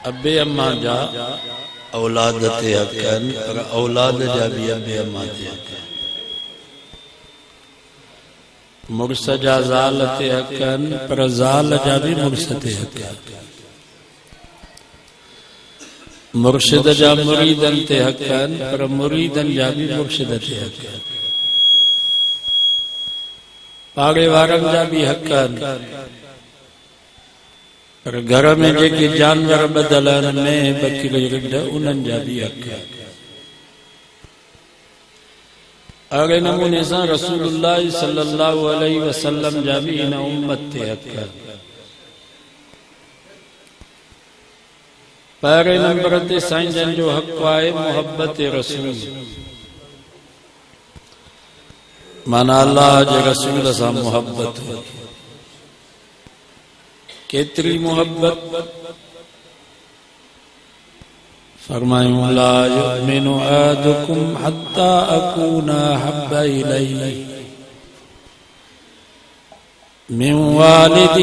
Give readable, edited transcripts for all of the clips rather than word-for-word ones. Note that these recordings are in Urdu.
ابے اما جا اولاد تے حقن پر اولاد جا بھی ابے اما تے حقن مرس جا زال تے حقن پر زال جا بھی مرس تے حقن مرشد جا مریدن تے حقن پر مریدن جا بھی مرشد تے حقن پاڑے وارن جا بھی حقن پر گھر میں جے جانور بدلن میں بکری رڈ انن جا بھی حقن اگے نمونے سان رسول اللہ صلی اللہ علیہ وسلم جا بھی ان امت تے حقن پہرے نمبر تے سائیں جن جو حق آئے محبت رسول مانا اللہ جے رسول سا محبت ہو کتری محبت فرمائیں لا یؤمن احدکم حتی اکون احب الیہ من والدہ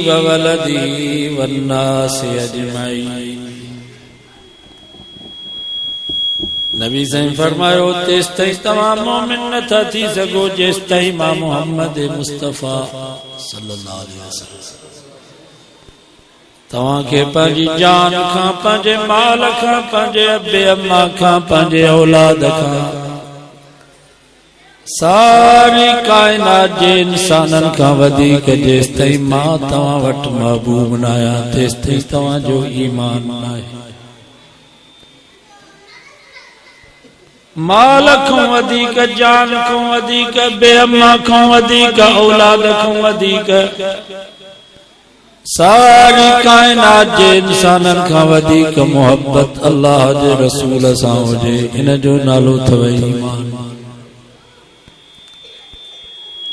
وولدہ والناس اجمعین نبی سے فرمایا تیس تئی تمام مومن نہ تھا تھی سگو جیس تئی ماں محمد مصطفیٰ صلی اللہ علیہ وسلم تواں کے پانجی جان کھاں پانجے مال کھاں پانجے ابے اما کھاں پانجے اولاد کھاں ساری کائنات جے انسانن کھاں ودی کہ جیس تئی ماں تواں وٹ محبوب نایا تیس تئی تواں جو ایمان نائے مال کھوں ودی کا جان کھوں ودی کا بے اما کھوں ودی کا اولاد کھوں ودی کا ساری کائنات جے انسانن کھاں ودی کا محبت اللہ جے رسول ساں ہو جے ان جو نالو تھوئی ایمان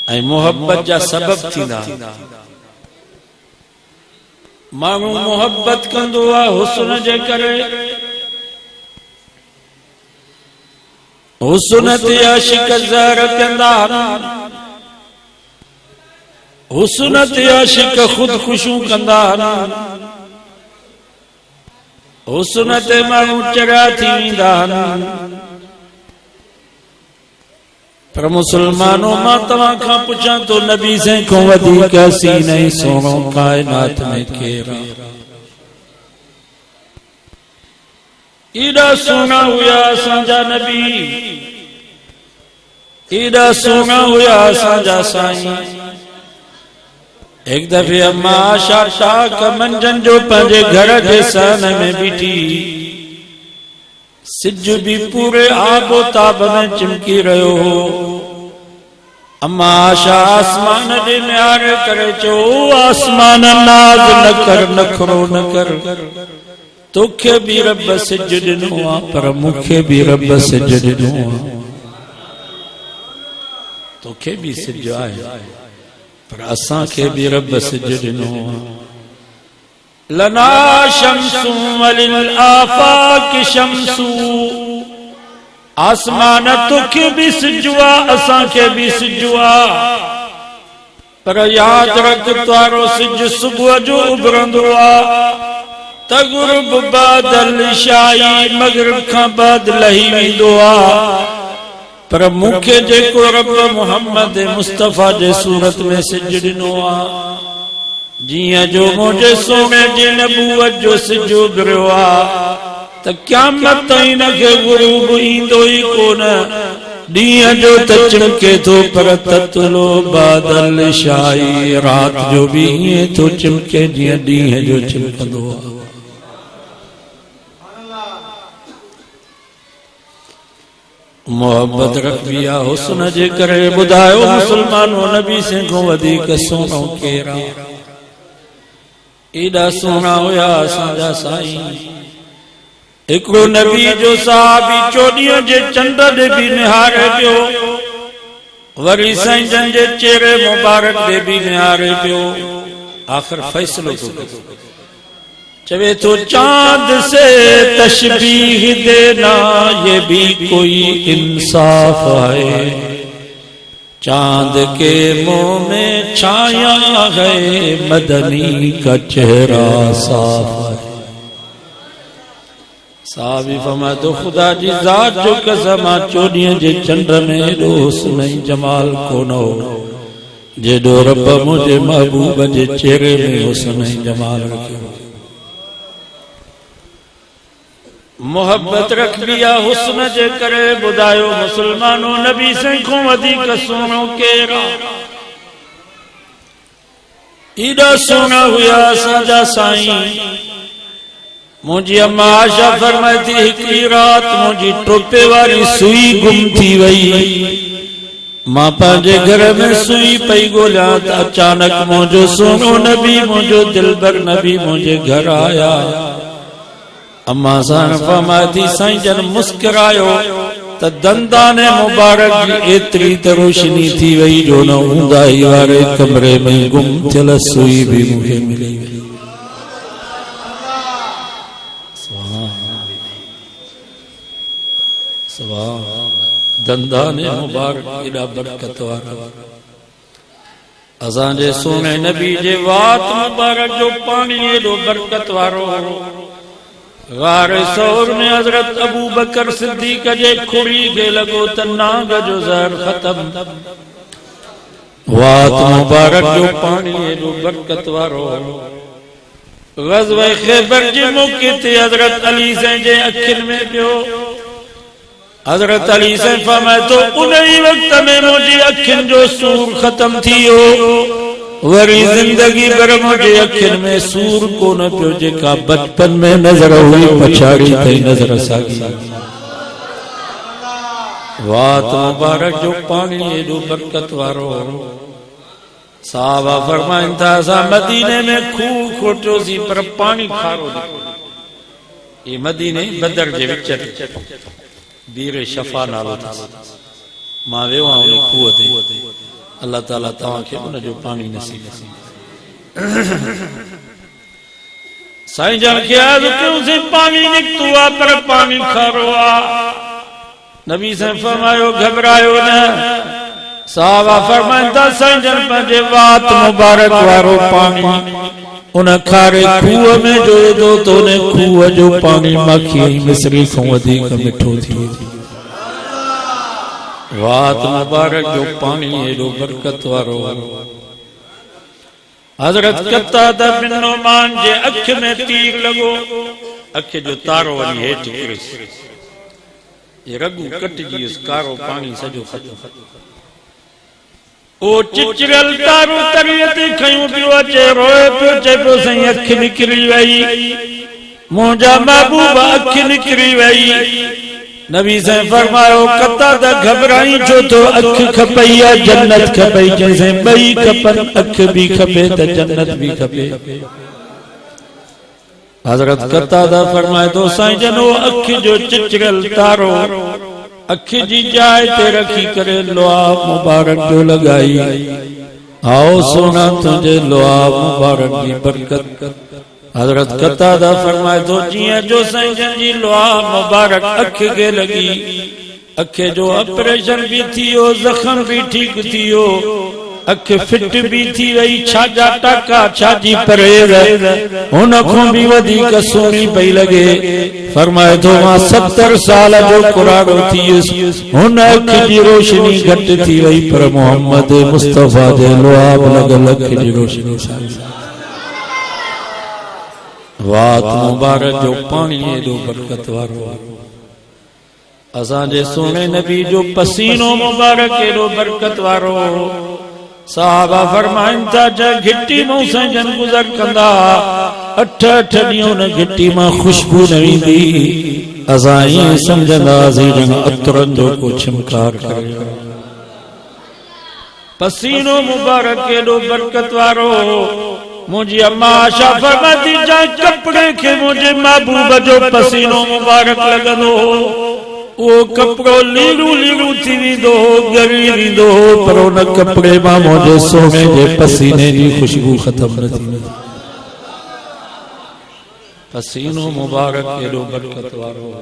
اے محبت جا سبب تھی نا مانو محبت کندو حسن جے کرے حسنت عاشق زہر کندار حسنت عاشق خود خوشوں کندار حسنت مانو چرا تھی دان پر مسلمانوں ماں تمہاں کھاں پچھاں تو نبی سے کھوں ودی کا سینہ سونوں کائنات میں کیرا ایڈا سونا ہویا سانجا نبی ایڈا سونا ہویا سانجا سائیں ایک دفعہ اما آشا شاک منجن جو پنجے گھر جیسان میں بیٹھی سج بھی پورے آب و تاب میں چمکی رہے ہو اما آشا آسمان دے نیارے کرے چو آسمان ناز نکر نکرو نکر توکھے بھی رب سجدنوا پر مکھے بھی رب سجدنوا توکھے بھی سجائے پر اساں کے بھی رب سجدنوا لنا شمس وللآفاق شمس آسمان توکھے بھی سجوا اساں کے بھی سجوا پر یاد رکھ توارو سج صبح جو ابرندوا تغرب بعد العشاء مغرب کھاں بعد لہی وی دعا پر مکھے جے کو رب محمد مصطفیٰ جے صورت میں سجدنو آ جیاں جو مجھے سونے جے نبوت جو سجو گروا تا قیامت تائین کے غروب ایندو ہی کونا دیاں جو تچمکے تو پر تطلو بعد العشاء رات جو بھی ہیں تو چمکے دیاں دیاں جو چمکدو آ محبت رکھ بیا حسن جے کرے بدھائیو مسلمانوں نبی سے کو ودی کا سونوں کیرا ایڈا سونا ہویا سانجا سائیں اکڑو نبی جو صحابی چوڑیاں جے چندہ دے بھی نہارے پیو وری سائیں جن جے چہرے مبارک دے بھی نہارے پیو آخر فیصلو تو چوے تو چاند سے تشبیح دینا یہ بھی کوئی انصاف ہے چاند کے منہ میں چھایا ہے مدنی کا چہرہ صاف ہے صحابی فرمائے تو خدا جی ذات جو قسم چوڑیاں جے چنڈ میں ایڈو حسن جمال کو نہ ہو جیڈو رب مجھے محبوب جے چہرے میں حسن جمال رکھے محبت رکھ لیا حسن جے کرے بدایو مسلمانوں نبی سے کو ودی کا سونو کیرا ایڈا سونا ہویا سجا سائیں مجھے اما عائشہ فرمائیتی ہکی رات مجھے ٹوپے والی سوئی گم تھی وئی ماں پانجے گھر میں سوئی پئی گولیاں اچانک مجھے سونو نبی مجھے دلبر نبی مجھے گھر آیا اما سان فرمائیتی سائیں جن مسکرائیو تا دندان مبارک جی اتری تروشنی تھی وئی جو نہ اوندائی وارے کمرے میں گم تھل سوئی بھی مجھے ملی وئی دندان مبارک ایڈا برکت وارا ازاں جے سونے نبی جے وات مبارک جو پانی ایڈو برکت وارو غار سور میں حضرت ابو بکر صدیق جے کھڑی گے لگو تناغ جو زہر ختم وات مبارک جو پانی ایڈو برکت وارو غزوہ خیبر جے موقع تے حضرت علی سے جے اکھن میں پیو حضرت علی سے فرمائے تو انہی وقت میں مجھے اکھن جو سور ختم تھی ہو وری زندگی بر مجھے اکھن میں سور کو نہ پیو جے کا بچپن میں نظر ہوئی پچھاڑی تھی نظر ساگی وات مبارک جو پانی ایڈو برکت وارو صحابہ فرمائیں تھا سا مدینے میں کھو کھوٹو سی پر پانی کھارو دی یہ مدینے بدر جے وچر بیر شفا نالو تھا ماں ویوہاں انہیں قوت ہے اللہ تعالیٰ تاں کے انہیں جو پانی نصیب سائیں جان کے آدھو کہ اسے پانی نکتوا پر پانی کھاروا نبی سے فرمائیو گھبرائیو نا صحابہ فرمائن تا سائیں جان پنجے وات مبارک وارو پانی انہیں کھارے کھوہ میں جو دو تو نے کھوہ جو پانی مکھی مصری کھوہ کا مٹھو تھی وات مبارک جو پانی ایڈو برکت وارو حضرت قطادہ بن نعمان جے اکھ میں تیر لگو اکھ جو تارو والی ہے ٹکرس یہ رگو کٹ جی اس کارو پانی سجو ختم او چچرل تارو تریت کھیوں پیو اچے روئے پیو چے پیو سہیں اکھ نکری وئی مونجا محبوب اکھ نکری وئی نبی سے فرمائیو قطادہ گھبرائی جو تو اکھ کھپیا جنت کھپئی جیسے بئی کھپن اکھ بھی کھپے تا جنت بھی کھپے حضرت قطادہ فرمائے تو سائیں جنو اکھ جو چچرل تارو اکھ جی جائے تے رکھی کرے لعاب مبارک جو لگائی آؤ سونا تجھے لعاب مبارک کی برکت حضرت قطادہ فرمائے تو جیاں جو سائیں جن جی لعاب مبارک اکھ کے لگی اکھ جو اپریشن بھی تھی ہو زخم بھی ٹھیک تھی ہو اکھ فٹ بھی تھی وئی چھاجا ٹاکا چھاجی پرہیز ان اکھوں بھی ودی کا سونی پئی لگے فرمائے تو وہاں 70 سال جو قرآن تھی ان اکھ جی روشنی گھٹ تھی وئی پر محمد مصطفیٰ دے لعاب لگل اکھ جی روشنی سائی وات مبارک جو پانی ایڈو برکت وارو ازاں جے سونے نبی جو پسینو مبارک ایڈو برکت وارو صحابہ فرمائن تا جا گھٹی موں سے جن گزر کندا اٹھ ڈیوں نے گھٹی ماں خوشبو نوی دی ازائیں سمجھندا زیرن اترندو کو چمکار کرے پسینو مبارک ایڈو برکت وارو مجھے اما عائشہ فرماتی جا کپڑے کے مجھے محبوب جو پسینو مبارک لگنو وہ کپڑو لیلو لیلو تھی بھی دو گری بھی دو پر انہ کپڑے ماں مجھے سونے جے پسینے جی خوشبو ختم نہ تھی پسینو مبارک ایڈو برکت وارو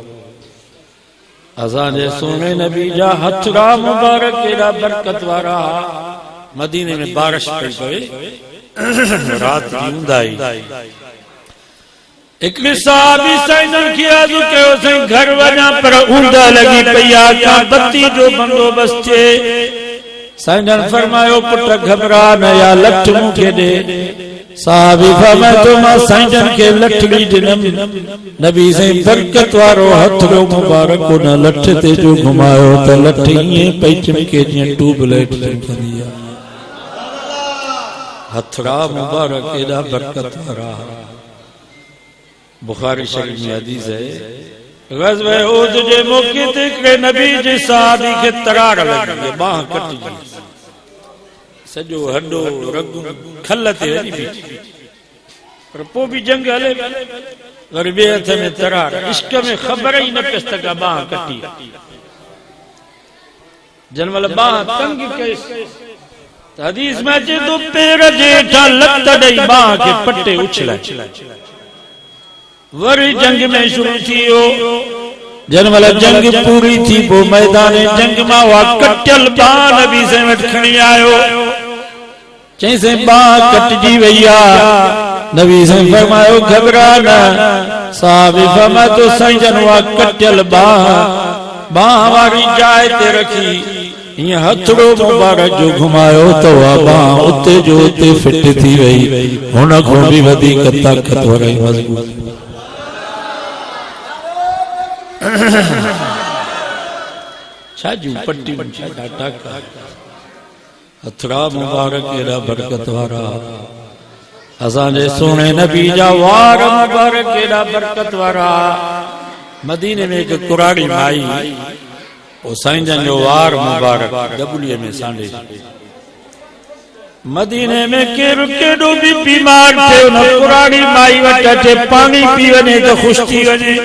ازاں جے سونے نبی جا ہتھرا مبارک ایڈا برکت وارا مدینے میں بارش پڑ گئے رات نیند آئی ایک صحابی سائنل کیا جو کہ اسے گھر وجہ پر اونڈا لگی پیا کا بتی جو بندوبست چھے سائنل فرمائیو پٹا گھبرانا یا لٹھ موں کے دے صحابی فرمائے تو ماں سائنل کے لٹھ لی جنم نبی سے برکت وارو ہتھ رو مبارک نہ لٹھ تے جو گھمائیو تا لٹھ یہ پیچم کے جن ٹوب لیٹ دیا ہتھ را مبارک ایدہ برکت وارا بخاری شریف میں حدیث ہے غزوہ احد جے موقع تے نبی جے صحابی کے ترار لگی باہ کٹی سجو ہڈو رگو کھلتے رہی بیچ پر پو بھی جنگ ہلے غربی ہتھ میں ترار عشق میں خبر ہی نہ پستا کا باہ کٹی جنمال باہ تنگ کیس حدیث میں جے دو پیر جیٹھا لگتا دائی باہ کے پٹے اچھلا وری جنگ میں شروع تھی ہو جنوالا جنگ پوری تھی وہ میدان جنگ ماں کٹل باں نبی سے مٹکھنی آئے ہو چہیں سے باں کٹ جی ویا نبی سے فرمائے گھبرانا صحابی فرمائے تو سائیں جنوا کٹل باں ہماری جائے تے رکھی یہ ہتھڑو مبارک جو گھمائے تو باں اتے جو اتے فٹ تھی وئی ہونا کھوڑی ودی کتا کت ہو رہی مضبوط چھاجو پٹی چھاجا ٹاکا ہتھڑا مبارک ایڈا برکت وارا حسان سونے نبی جا وار مبارک ایڈا برکت وارا مدینے میں ایک قرآن مائی وہ سائن جن جو وار مبارک ڈبلیے میں سانڈے مدینے میں کیڑو بھی بیمار تھے انہوں قرآن مائی وٹا تھے پانی پیونے تو خوش تھی ونے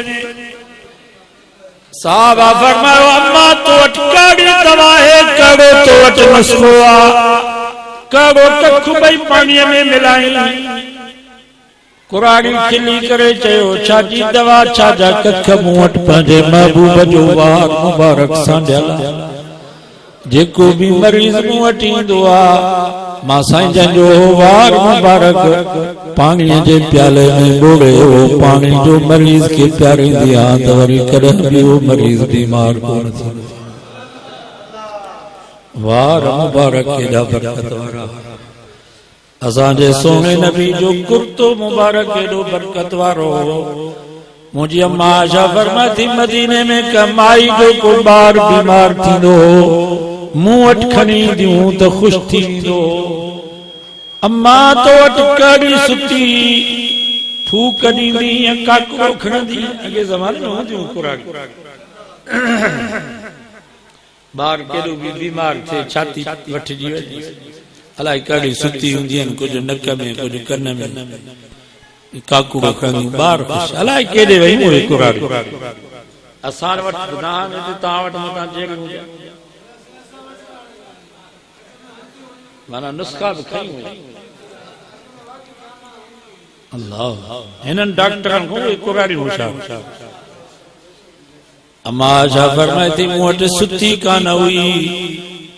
صحابہ فرمائے اما تو اٹکاڑی دواہے کڑو تو اٹ نسخوا کڑو ککھو بھائی پانی میں ملائیں قرآن کھلی کرے چاہو چھاجی دوا چھاجا ککھ موٹ پانجے محبوب جو وار مبارک سانڈیالا جے کو بھی مریض موٹیں دعا ماں سائیں جن جو وار مبارک پانی جے پیالے میں بوڑے وہ پانی جو مریض کے پیارے دیا دوری کرے بھی وہ مریض بیمار کون تھی وار مبارک ایڈا برکت وارا ازاں جے سونے نبی جو کرتو مبارک ایڈو برکت وارو مجھے اماں آشا فرما تھی مدینے میں کمائی جو کو بار بیمار تھی دو موٹ کھنی دیوں تو خوش تھی دو اماں تو اٹکاری ستی پھوک دی دی کاکو کھن دی اگے زمانے میں ہوں دیوں قرآن بار کیلو بھی بیمار تھے چھاتی وٹھ جی وجی اللہ کاری ستی ہوں دین کچھ نکہ میں کچھ کرنے میں کاکو کھن دی بار خوش اللہ کیلے وہی موڑے قرآن آسان وٹ گناہ میں دیتا وٹ مطان جیگ ہو جائے مانا نسخہ بکھائی ہوئی اللہ انہاں ڈاکٹران کو ایک قرآن ہوشا اما آشا فرمائے تھی موٹ ستی کانا ہوئی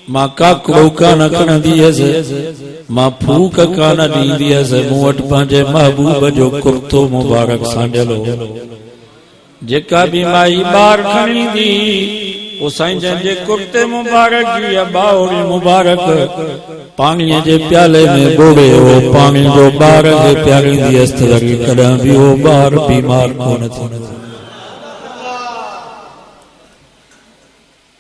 ماں کاکڑو کانا کنا دیا سے ماں پھوک کانا دیا سے موٹ پانجے محبوب جو کرتو مبارک سانڈلو جکا بھی مائی بار کھنی دی وہ سائن جن جے کرتے مبارک یا باوری مبارک پانی جے پیالے میں بوڑے وہ پانی جو بار جے پیالے دی استدری کڑا بھی وہ بار بیمار کون تھی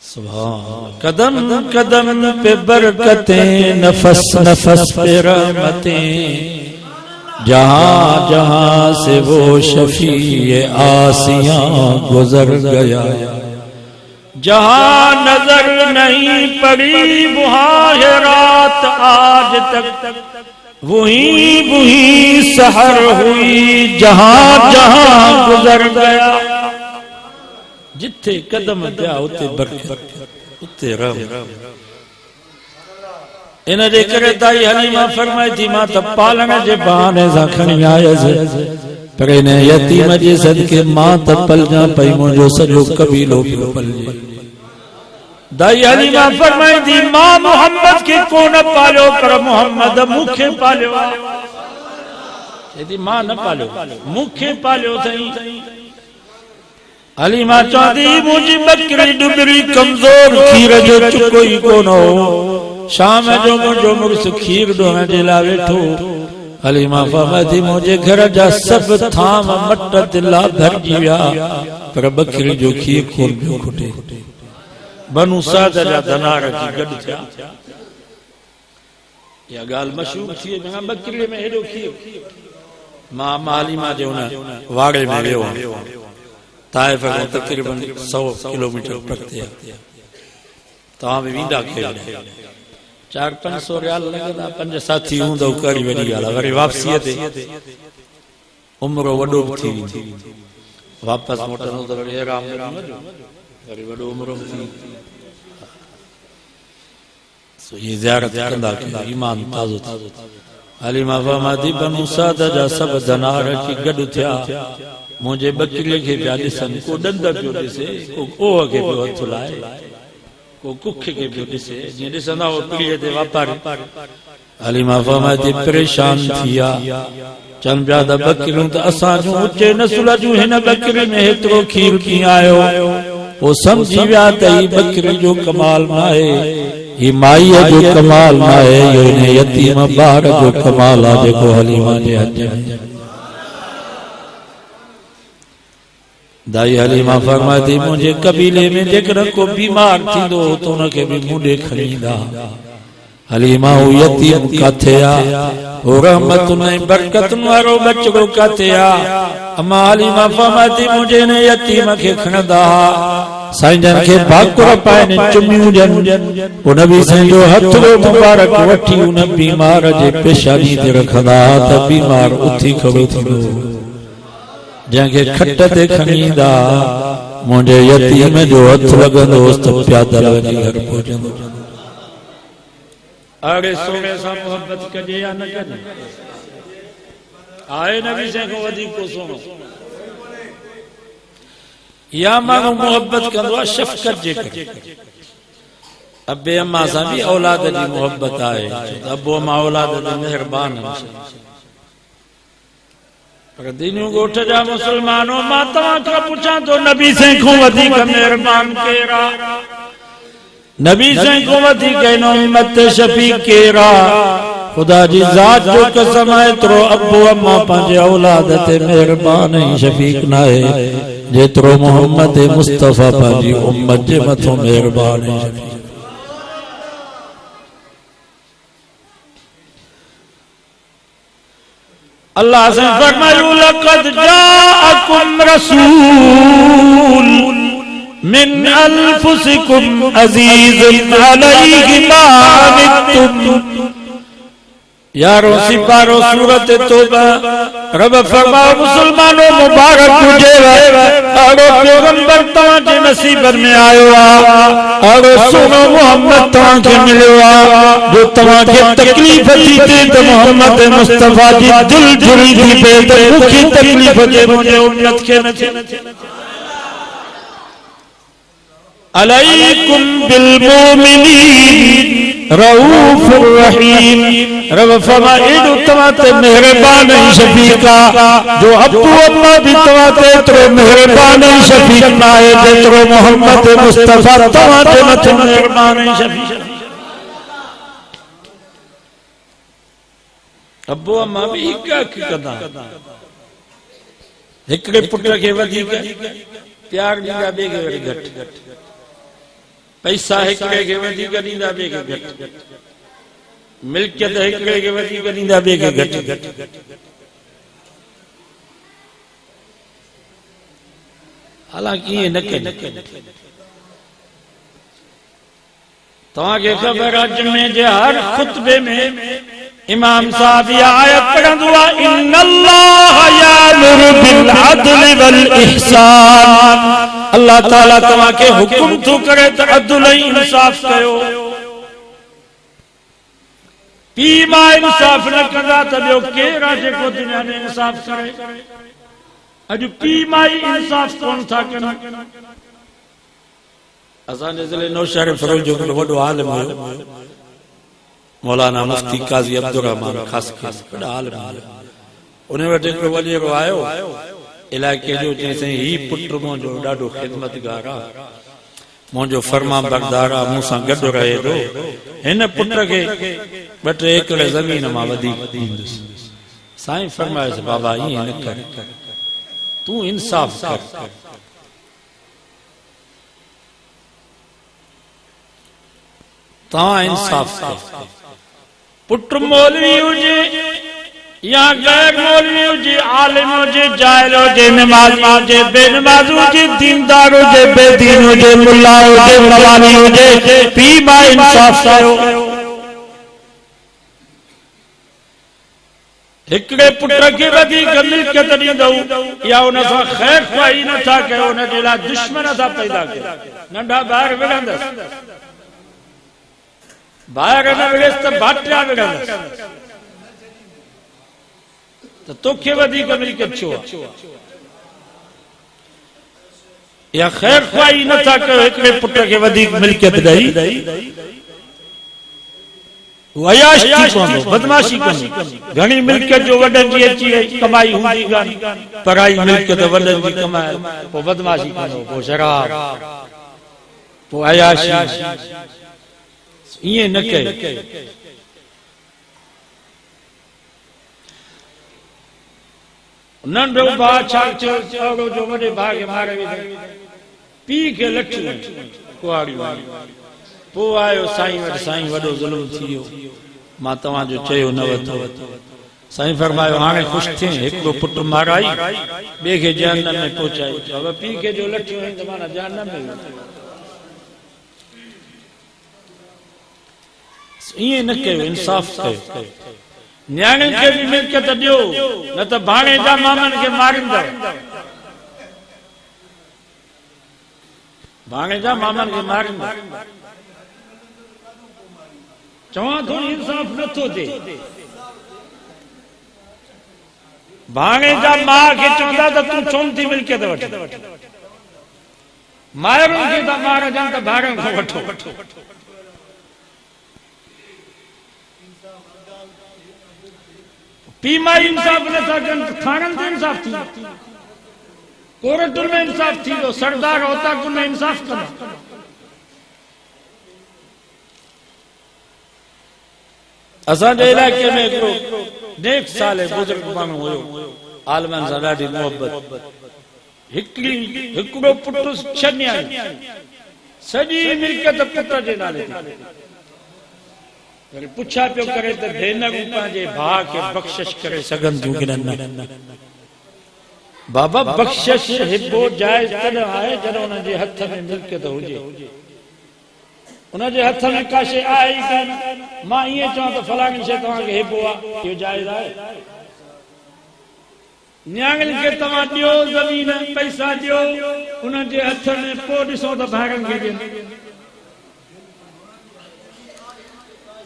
سبحان قدم قدم پہ برکتیں نفس نفس پہ رحمتیں جہاں جہاں سے وہ شفیع آسیاں گزر گیا جہاں نظر نہیں پڑی وہاں ہے رات آج تک وہی سحر ہوئی جہاں جہاں گزر گیا جتھے قدم دیا اتے برکت اتے رحم انہاں دے کرے دائی حلیمہ فرمائی تھی ماں تا پالنے جے بہانے سا کھنی آئے سے پر انہیں یتیم جے صدقے ماں تا پل جا پئی مجھو سجو قبیلوں کی پل جے دائی حلیمہ فرمائی تھی ماں محمد کے کون پالو پر محمد مکھے پالو ایدی ماں نہ پالیو مکھے پالیو تھیں حلیمہ چاہتی مجھے بکری ڈبری کمزور کھیر جو چکوئی کونو شام جو مجھو مرس کھیر ڈونا جلا بیٹھو حلیمہ فرماتی مجھے گھر جا سب تھام مٹا دلا بھر جیا پر بکری جو کھیر کھول بیو کھٹے بنو سادہ جا دنارا کی گڑ تھیا یا گال مشہور تھی میں بکری میں ہیڈو کھیر ماں حلیمہ جو نا واڑے میں گئے ہوا طائف ہے تقریباً 100 کلومیٹر پڑتے ہیں تو ہمیں وینڈا کھیل رہے 400-500 ریال لگے دا 5 ساتھی ہوں دو کاری وڈی گالا وری واپسی ہے عمر وڈو تھی واپس موٹنوں تو وری احرام وری وڈو عمر تھی سو یہ زیارت کندا کہ ایمان تازو تھا حلیمہ فرماتی بنو سادہ جا سب دنار کی گڈ تھیا مجھے بکری کے پیادے سن کو ڈنڈا پیو ڈسے کو اوہ کے پیو ہتھ لائے کو ککھ کے پیو ڈسے جن ڈسنا وہ پیڑے دے واپار حلیمہ فرماتی پریشان تھیا چند بیادہ بکریوں تا اساں جو اچھے نسلہ جو ہے نا بکری میں ہترو کھیر کی آئے وہ سمجھی بیاتا ہی بکری جو کمال نہ ہے یہ مائی جو کمال نہ ہے یہ یتیم بار جو کمال آجے کو حلیمہ جے حج ہے دائی حلیمہ فرماتی مجھے قبیلے میں دیکھنا کو بیمار تھی دو تو نہ کہ بھی مڈے کھلیندہ حلیمہ ہو یتیم کا تھیا ہو رحمت نہیں برکت نوارو بچگو کا تھیا اما حلیمہ فرماتی مجھے نے یتیم کے کھندہ سائن جن کے بھاگ کو رپائے نے چمیوں جن وہ نبی سے جو ہتھ وہ مبارک وٹھی انہیں بیمار جے پیشانی دے رکھدا تا بیمار اتھی کھڑو تھی دو جن کے کھٹ دے کھنیدہ مجھے یتیم جو ہتھ لگن دوست پیادہ لگی گھر پوچھن آگے سونے سا محبت کجے یا نہ کجے آئے نبی سے کو ودی کو سونو یا مانو محبت کندوا شفقت جے کر ابے اممہ سا بھی اولاد جی محبت آئے ابو اممہ اولاد جی مہربان ہمشہ پر دینیوں کو اٹھ جا مسلمانوں ماتاں کا پوچھا تو نبی سے کو ودی کا مہربان کیرا نبی سے کو ودی کا امت شفیق کیرا خدا جی ذات جو قسم ہے ترو ابو اممہ پانچے اولادت مہربان ہیں شفیق نہ ہے جے ترو محمد مصطفیٰ پانچی امت جے متوں مہربان ہیں شفیق اللہ سے فرمائیو لقد جاءکم رسول من انفسکم عزیز علیہ ما عنتم یارو سپارو سورت توبہ رب فرماؤ مسلمانوں مبارک تجھے اڑو پیغمبر تاں کے نصیب میں آئے اڑو سنو محمد تاں کے ملے جو تاں کے تکلیف تھی تے محمد مصطفیٰ جی دل جری دی پہ تے مکھی تکلیف دے مجھے امت کے نچے علیکم بالمومنین رؤوف الرحیم رب فرمائیدو تماتے مہربان شفیقہ جو ابو اممہ بھی تماتے ترو مہربان شفیق نائے جے ترو محمد مصطفیٰ تماتے مت مہربان شفیق ابو اممہ بھی اکا کی کدا ہکڑے پٹر کے ودی کا پیار دیگا بے گے وڑی گھٹ پیسہ ہکڑے کے ودی کا دیندہ بے گے گھٹ ملکیت ہکڑے کے ودی کا دیندہ بے گے گھٹ حالانکہ یہ نکل تو آگے خبر اج میں جے ہر خطبے میں امام صاحب یہ آیت پڑھن دعا ان اللہ یامر بالعدل والاحسان اللہ تعالیٰ تمہاں کے حکم تو کرے تو عدل انصاف کرو پی ماں انصاف نہ کردا تبیو کے راجے کو دنیا نے انصاف کرے اج پی مائی انصاف کون تھا کرنا ازان ازلے نو شہر فروج جو وڈو عالم ہو مولانا مفتی قاضی عبدالرحمن خاص بڑا عالم انہیں وٹے کو ولی رو آئے علاقے جو جیسے ہی پٹر مونجو ڈاڈو خدمتگارا مونجو فرما بردارا موسیٰ گڑ رہے دو ہن پٹر کے بٹر ایکڑ زمین ماں ودی دیندس سائیں فرمائے سے بابا یہ نہ کر تو انصاف کر تاں انصاف کر پٹر مولوی ہوجے یا غیر مولوی ہوجے عالم ہوجے جاہل ہوجے نمازی ہوجے بے نماز ہوجے دیندار ہوجے بے دین ہوجے ملا ہوجے مولانا ہوجے پی ما انصاف کرو ہکڑے پٹر کے ودی ملکیت ڈیندو یا ان سا خیر خواہی نہ تھا کہ ان جے لا دشمن تھا پیدا کیا ننڈا باہر وڑندس باہر نہ وڑس تے بھاٹیا وڑندس تو کے ودی کا ملکیت چھو یا خیر خواہی نہ تھا کہ ہکڑے پٹر کے ودی ملکیت ڈئی ویاشتی کونو بدماشی کونو گھنی ملکت جو وڈن جی اچھی ہے کمائی ہوندی گانی پرائی ملکت وڈن جی کمائی وہ بدماشی کونو وہ شراب وہ عیاشی یہ نہ کہے ننڈو با چھاک چھوڑو جو وڈے بھاگے مارے ویدے پی کے لٹھو کواری پو آئیو سائیں وڈو ظلم تھیو ماں تمہاں جو چیو نہ وتھو سائیں فرمایو ہانے خوش تھیں ایک دو پٹر مارائی بے کے جہنم میں پہنچائی اب پی کے جو لٹھو ہیں زمانہ جہنم میں یہ نہ کہو انصاف کہو نیانے کے بھی ملکت دیو نہ تو بھانے جا مامن کے مارن دو بھانے جا مامن کے مارن دو چواں تو انصاف نہ تو دے بھانے جا ماں کے چکتا تو تم چونتی مل کے دو ماروں کے دا مارا جانتا بھاروں کو وٹھو پیما انصاف نہ تھا تھانن تو انصاف تھی کورٹر میں انصاف تھی تو سردار ہوتا کن میں انصاف کرنا اسان جے علاقے میں نیک سالے بزرگ مانو ہوئے عالمن سے ڈاڈی محبت ہکڑو پٹو چھنیا سجی ملکت پٹر جے نالے تھی پوچھا پیو کرے تے بھینگو پانجے بھا کے بخشش کرے سگن تو گنن بابا بخشش ہبو جائز تن آئے جن انہاں جے ہتھ میں ملکت ہوجے انہاں جے ہتھ میں کاشے آئی کن ماں یہ چاہاں تو فلانی شے توہاں کے ہبو آ یہ جائز آئے نیانگل کے تمہاں دیو زمین پیسہ دیو انہاں جے ہتھ میں پو ڈسو تو بھاگن کے دین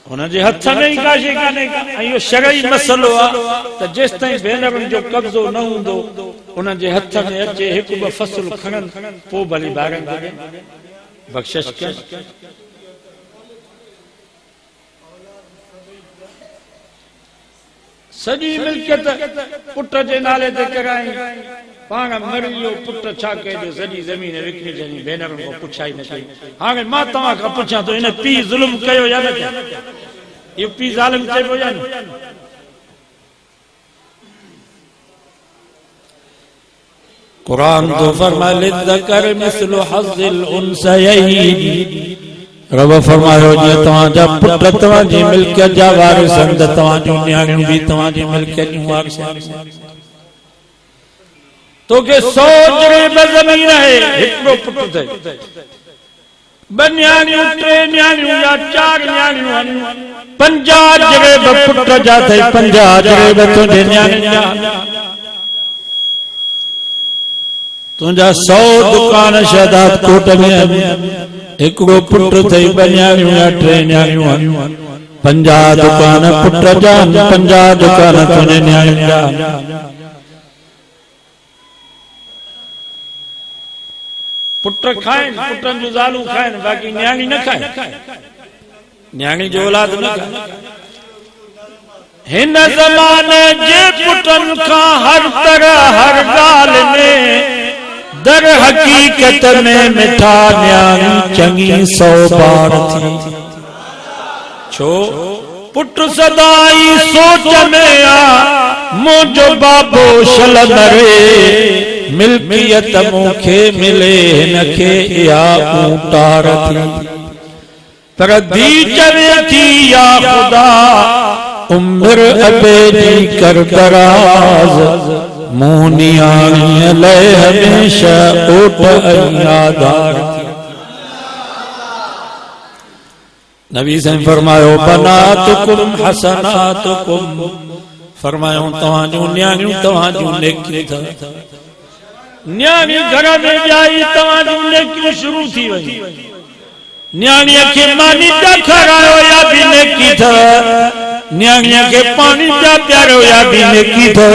انہاں جے ہتھ میں ہی کاشے کانے کا ایو شرعی مسئلو آ تو جس تائیں بینرن جو قبضو نہ ہوندو انہاں جے ہتھ میں اچے ہکو بفصل کھنن پو بھلی بھاگن کے دین بخشش کر سجی ملکت پٹر جے نالے تے کرائیں پانا مریو پٹر چھاکے جو سجی زمین وکری جنی بینرن کو پچھائی نہ کئی آگے ماں تمہاں کا پچھا تو انہیں پی ظلم کہو یا نہ کیا یہ پی ظالم چاہو یا نہ قرآن تو فرما للذکر مثل حظ الانثیین رب فرمایا جے تواں جا پٹر تواں جی ملکیت جا وارثن تواں جو نیاڑیوں بھی تواں جی ملکیت جوں وارثن تو کہ 100 جرے زمین ہے ہکڑو پٹر تے بنیاڑیوں 3 نیاڑیوں یا 4 نیاڑیوں 50 جرے پٹر جا تے 50 جرے تو نیاڑیاں تنجا 100 دکان شہدات کوٹ میں ہکڑو پٹر تھئی بنیاڑیوں یا 3 نیاڑیوں 50 دکان پٹر جان 50 دکان تنے نیاڑیاں پٹر کھائیں پٹرن جو زالو کھائیں باقی نیاڑی نہ کھائیں نیاڑی جو اولاد نہ کھائیں ہن زمانے جے پٹن کا ہر طرح ہر گال میں در حقیقت میں مٹھا نیائی چنگی 100 بار تھی چھو پٹ صدائی سوچ میں آ موجو بابو شل مرے ملکیت موکھے ملے نکھے یا اونٹار تھی پر دی چوے تھی یا خدا عمر ابیدی کر دراز مونی آنی لے ہمیشہ اوٹ ایادار تھی نبی سے فرمائے بناتکم حسناتکم فرمائے تمہاں نیانیوں تمہاں نیکی تھا نیانی گھر میں جائی تمہاں نیکی شروع تھی وہی نیانی کے مانی جا کھڑا ہویا بھی نیکی تھا نیانی کے پانی جا پیار ہویا بھی نیکی تھا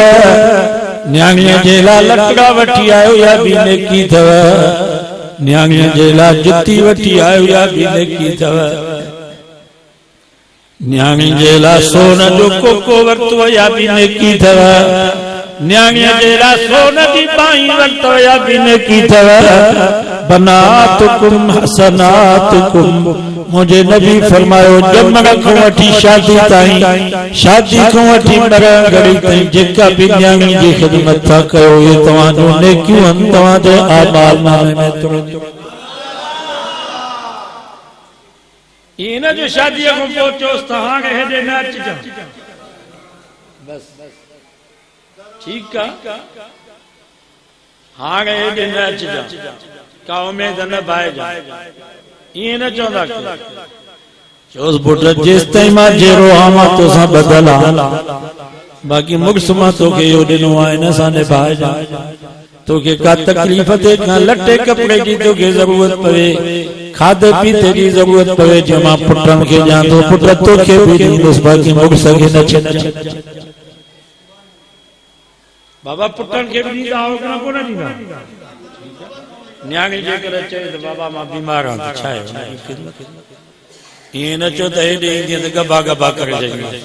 نیانی جیلا لکڑا وٹی آئے ہویا بھی نیکی تھا نیانی جیلا جتی وٹی آئے ہویا بھی نیکی تھا نیانی جیلا سونا جو کو ورتو یا بھی نیکی تھا نیانی جیلا سونا دی پائیں ورتو یا بھی نیکی تھا بناتکم حسناتکم مجھے نبی فرمائے جب مرا کھوٹی شادی تائیں شادی کھوٹی مرا گڑی تائیں جکا بھی نیانی جی خدمت تھا کہو یہ توانو نیکیوں ہم توانو آمال نامے میں ترد یہ نا جو شادی کو پہنچو اس تہاں گئے دے ناچ جا بس ٹھیک کا ہاں گئے دے ناچ جا کاؤ میں دنہ بائے جا یہ نا چوندہ کیا چوز بوٹر جس تیمہ جیرو آمہ تو سا بدلا باقی مقسمہ تو کہ یو دنو آئے نا سانے بائے جا تو کہ کا تکلیفت ایک لٹے کپڑے کی تو کہ ضرورت پوے کھادے پیتے کی ضرورت پوے جمع پٹرن کے جان دو پٹر تو کہ بھی نہیں اس باقی مقصد کے نچے بابا پٹرن کے بھی نہیں داؤ کنا کو نہ دینا نیاگی جے کر چاہے تو بابا ماں بیمار ہوں چھائے یہ نچو تو ہی دیں گے تو گبا گبا کر جائیں گے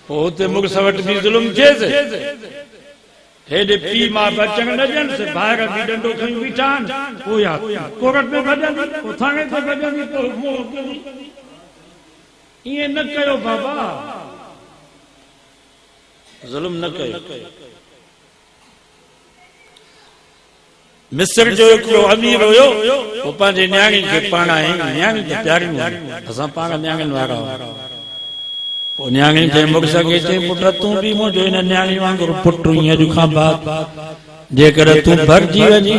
ہوتے مقصد بھی ظلم چیزے ہیڈے پی ماں بچنگ نجن سے باہر بھی ڈنڈو کھیں بیٹھان وہ یاد کوکٹ میں بھجن دی وہ تھانگے سے بھجن دی تو موہ دی یہ نہ کہو بابا ظلم نہ کہو مصر جو ایک امیر ہوئے وہ پانچے نیانگی کے پانا ہے نیانگی کے پیاری میں اساں پانا نیانگی نوارا ہو وہ نیانگی کے مقصد کہتے ہیں پٹر تم بھی مو جو انہیں نیانگی وانگر پٹر ہی ہیں جو کھا بات جے کر تم بھر جیوہ جی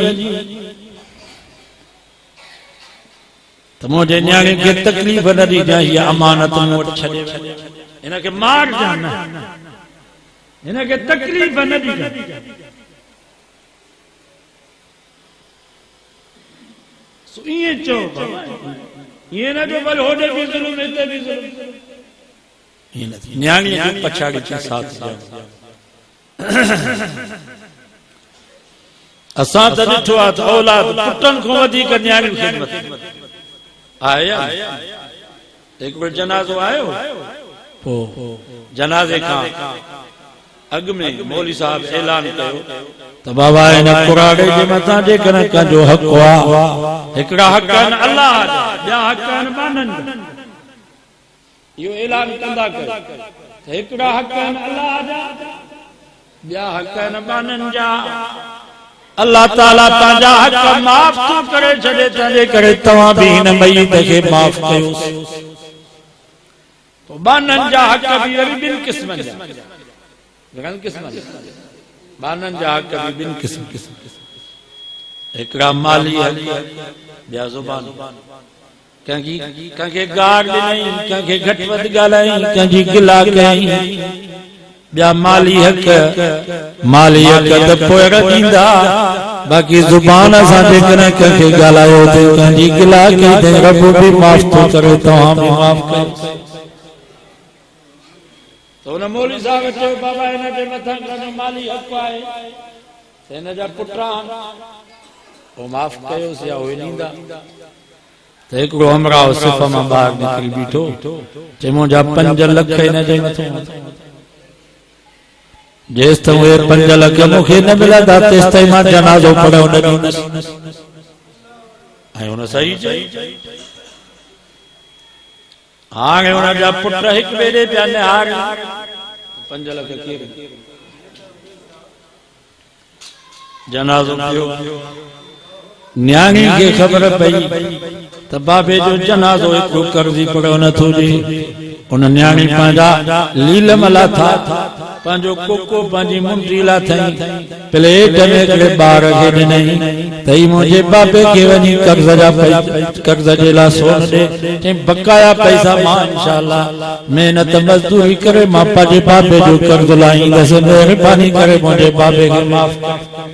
تو مجھے نیانگی کے تکلیف نہ دی جائیں یہ امانت موٹ چھڑے انہیں کہ مار جانا انہیں کہ تکلیف نہ دی جائیں سو یہ چو یہ نہ جو بل ہوڑے بھی ظلم ایتے بھی ظلم نیانگی جو پچھاڑی چی ساتھ جاؤ اسان تا ڈٹھو آت اولاد پٹن کو ودی کر نیانگی خدمت آیا ایک بار جنازو آئے ہو جنازے کا اگ میں مولی صاحب اعلان کرو تو بابا انہیں قرآن جی مطان جے کرنے کا جو حق ہوا اکڑا حقان اللہ بیا حقان بانن یہ اعلان کندہ کر اکڑا حقان اللہ جا بیا حقان بانن جا اللہ تعالیٰ تاجا حق معاف تو کرے چھڑے تاجے کرے تواں بھی انہیں میت کے معاف کرو تو بانن جا حق بھی بن قسم جا بغن قسم بانن جا حق بھی بن قسم اکڑا مالی ہے بیا زبان کہیں گار نہیں کہیں گھٹ ود گالائیں کہیں گلا کہیں بیا مالی حق دپوئے ردیندہ باقی زبان اساں دیکھنے کہیں گالائے ہوتے کہیں گلا کہیں رب بھی معاف تو کرے تو ہم بھی معاف کرے تو انہیں مولی صاحب چاہو بابا انہیں دے مطان کرنے مالی حق آئے انہیں جا پٹران وہ معاف کرے اسے ہوئی نہیں دا تو ایک رو ہمراہ صفہ میں باہر نکل بیٹھو چمو جا پنج لکھ انہیں دے مطان جیس تو یہ 5 لکھ مکھے نہ ملا دا تیس تائی ماں جنازو پڑھو نبی آئے ہونا صحیح چاہیے آگے ہونا جا پٹر ہک بیڑے پیانے آگے 5 لکھ کیر جنازو پیو نیانی کے خبر پئی تب بابے جو جنازو ایک کردی پڑھو نہ تھو جی ان نیانی پانجا لیل ملا تھا پانجو کوکو پانجی منڈی لا تھائیں پلیٹ میں کڑے بار گھڑ نہیں تئی مجھے بابے کے ونی قرض جیلا سون دے تیم بقایا پیسہ ماں انشاءاللہ محنت مزدوری کرے ماں پاجے بابے جو قرض لائیں دسے مہربانی کرے مجھے بابے کے معاف کر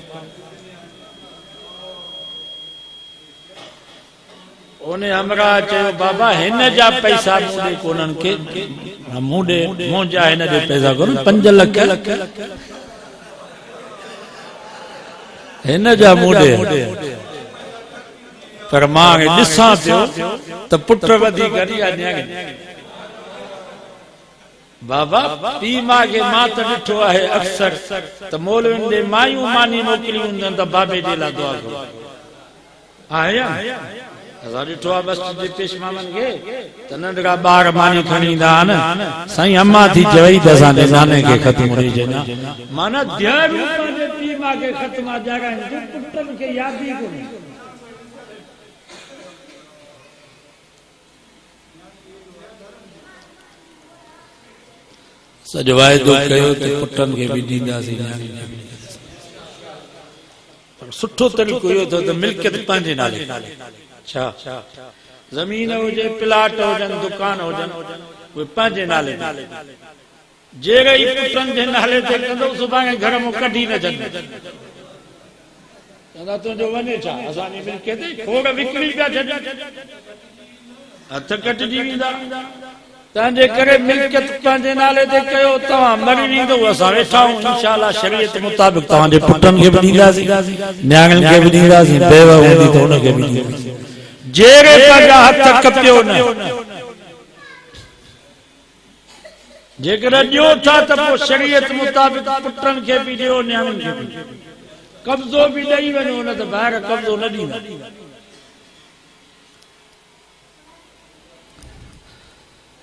انہیں ہمراہ چاہو بابا ہن جا پیسہ موڑے کونن کے موڑے مون جا ہن جا پیسہ کونن 5 لکھ ہن جا موڑے پر ماں ڈساں پیو تو پٹر ودی کری آنیا گے بابا پی ماں کے ماں تا ڈٹھو ہے اکثر تو مولوین دے مایوں مانی موکلی ہوندن تا بابے دیلا دعا کرو آیا ہزاری ٹھوا بس جی پیش مامن گے تنندگا بار مانی کھنی دان سائیں اماں تھی جوئی دزانے نانے کے ختم رہی جنا مانا دیار روپا دے پیما کے ختم آ جا گا جو پٹن کے یادی کو نہیں سجوائے دو کہو تے پٹن کے بھی دیندہ سی نیانی سٹھو طریقو یہ تو ملکت پانجے نالے اچھا زمین ہو جائے پلاٹ ہو جائے دکان ہو جائے وہ پانچے نالے جے گئی پٹن جے نالے تے کندو صبح کے گھر میں کڈی نہ جن کہندا تو جو ونے چا اسانی مل کے تے کھوڑ وکڑی پیا جن ہتھ کٹ جی ویندا تانجے کرے ملکت پانچے نالے تے کيو تواں مری ویندو اساں ويٺاون انشاءاللہ شریعت مطابق تواں دے پٹن کے بھی ڏينداسي نياڻن کے بھی ڏينداسي بیوہ ہوندي تو ان کے بھی ڏينداسي جيرے پاجا ہتھ کپيو نہ جے کر ڏيو ٿا ته پو شریعت مطابق پٹن کے بھی ڏيو نياڻن کے بھی قبضو بھی ڏئي وڃو نہ ته ٻاهر قبضو نہ ڏيندا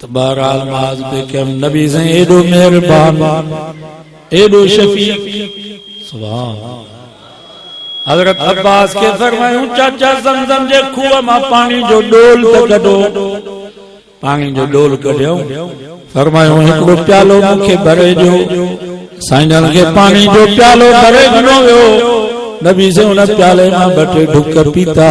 بہرحال معاذ پہ کہ ہم نبی سے ایڈو مہربان ایڈو شفیق سبحان حضرت عباس کے فرمائیں چاچا زمزم جے کھوہ ماں پانی جو ڈول تکڑو پانی جو ڈول کڑیو فرمائیں ہکڑو پیالو مکھے بھرے جو سائنل کے پانی جو پیالو بھرے گنو نبی سے انہیں پیالے ماں بٹے ڈھک پیتا